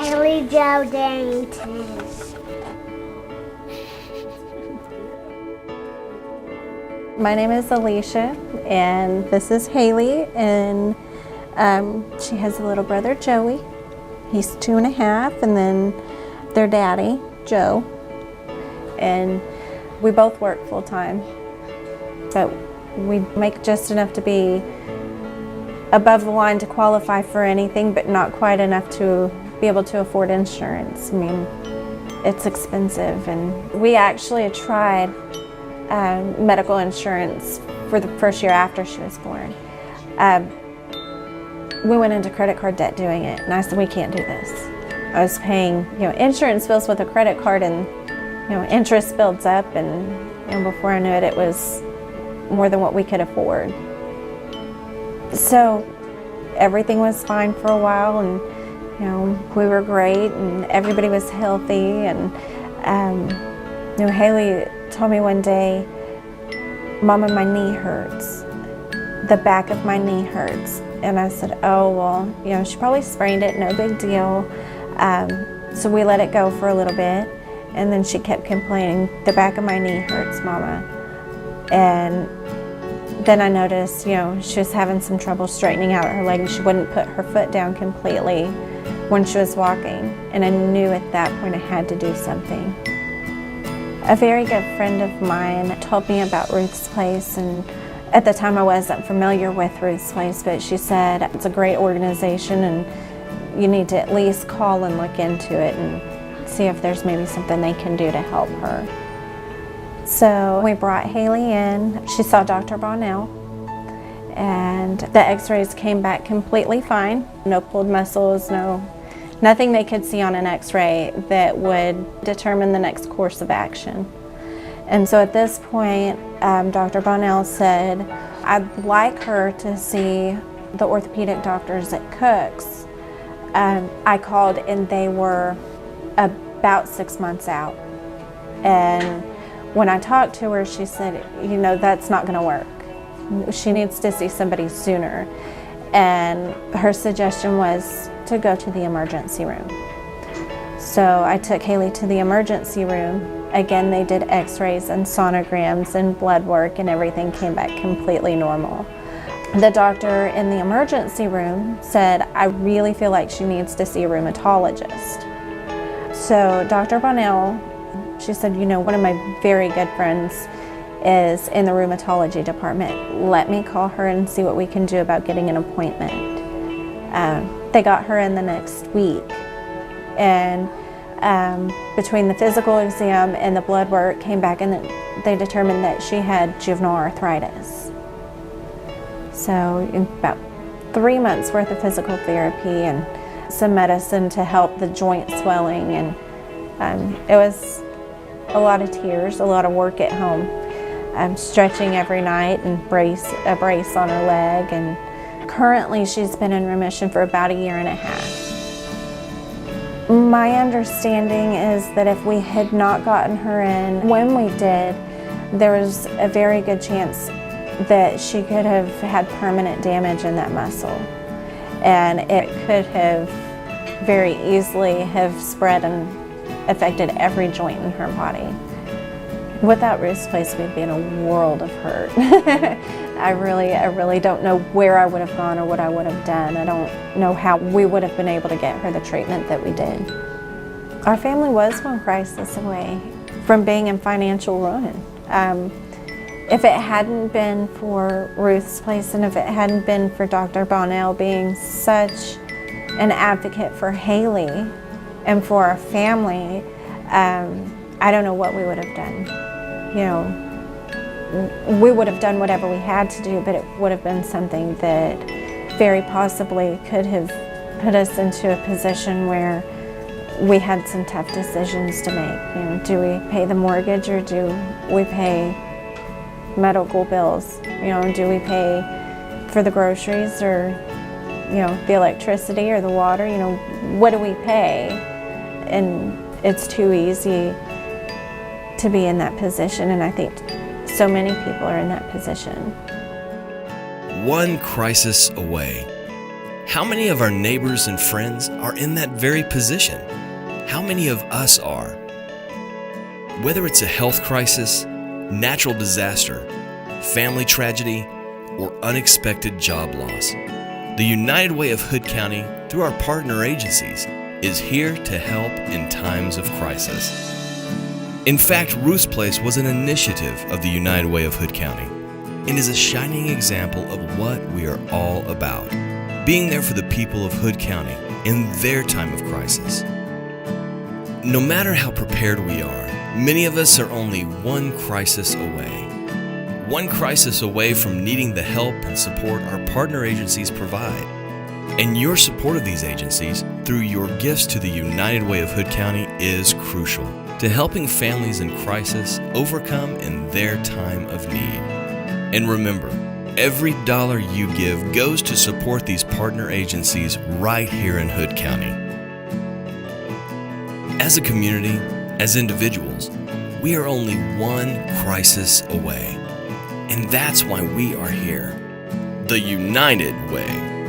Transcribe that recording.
Haley Jo Darrington. My name is Alicia, and this is Haley, and she has a little brother, Joey. He's 2.5, and then their daddy, Joe. And we both work full-time, but we make just enough to be above the line to qualify for anything, but not quite enough to be able to afford insurance. I mean, it's expensive, and we actually tried medical insurance for the first year after she was born. We went into credit card debt doing it, and I said, we can't do this. I was paying, insurance bills with a credit card, and interest builds up, and before I knew it, it was more than what we could afford. So everything was fine for a while, and we were great, and everybody was healthy, and Haley told me one day, "Mama, my knee hurts. The back of my knee hurts." And I said, "Oh, well, she probably sprained it, no big deal." So we let it go for a little bit, and then she kept complaining, "The back of my knee hurts, Mama." And then I noticed, she was having some trouble straightening out her leg. She wouldn't put her foot down completely when she was walking, and I knew at that point I had to do something. A very good friend of mine told me about Ruth's Place, and at the time I wasn't familiar with Ruth's Place, but she said it's a great organization and you need to at least call and look into it and see if there's maybe something they can do to help her. So we brought Haley in. She saw Dr. Bonnell, and the x-rays came back completely fine. No pulled muscles, nothing they could see on an x-ray that would determine the next course of action. And so at this point, Dr. Bonnell said, "I'd like her to see the orthopedic doctors at Cook's." I called, and they were about 6 months out. And when I talked to her, she said, that's not going to work. She needs to see somebody sooner. And her suggestion was to go to the emergency room. So I took Haley to the emergency room. Again, they did x-rays and sonograms and blood work, and everything came back completely normal. The doctor in the emergency room said, "I really feel like she needs to see a rheumatologist." So Dr. Bonnell, she said, one of my very good friends is in the rheumatology department. Let me call her and see what we can do about getting an appointment. They got her in the next week, and between the physical exam and the blood work came back, and they determined that she had juvenile arthritis. So in about 3 months worth of physical therapy and some medicine to help the joint swelling, and it was a lot of tears, a lot of work at home. Stretching every night and a brace on her leg, and currently she's been in remission for about 1.5 years. My understanding is that if we had not gotten her in when we did, there was a very good chance that she could have had permanent damage in that muscle, and it could have very easily have spread and affected every joint in her body. Without Ruth's Place, we'd be in a world of hurt. I really don't know where I would have gone or what I would have done. I don't know how we would have been able to get her the treatment that we did. Our family was one crisis away from being in financial ruin. If it hadn't been for Ruth's Place, and if it hadn't been for Dr. Bonnell being such an advocate for Haley and for our family, I don't know what we would have done. We would have done whatever we had to do, but it would have been something that very possibly could have put us into a position where we had some tough decisions to make. Do we pay the mortgage, or do we pay medical bills? Do we pay for the groceries, or the electricity or the water? What do we pay? And it's too easy to be in that position, and I think so many people are in that position. One crisis away. How many of our neighbors and friends are in that very position? How many of us are? Whether it's a health crisis, natural disaster, family tragedy, or unexpected job loss, the United Way of Hood County, through our partner agencies, is here to help in times of crisis. In fact, Ruth's Place was an initiative of the United Way of Hood County and is a shining example of what we are all about, being there for the people of Hood County in their time of crisis. No matter how prepared we are, many of us are only one crisis away. One crisis away from needing the help and support our partner agencies provide. And your support of these agencies through your gifts to the United Way of Hood County is crucial to helping families in crisis overcome in their time of need. And remember, every dollar you give goes to support these partner agencies right here in Hood County. As a community, as individuals, we are only one crisis away. And that's why we are here. The United Way.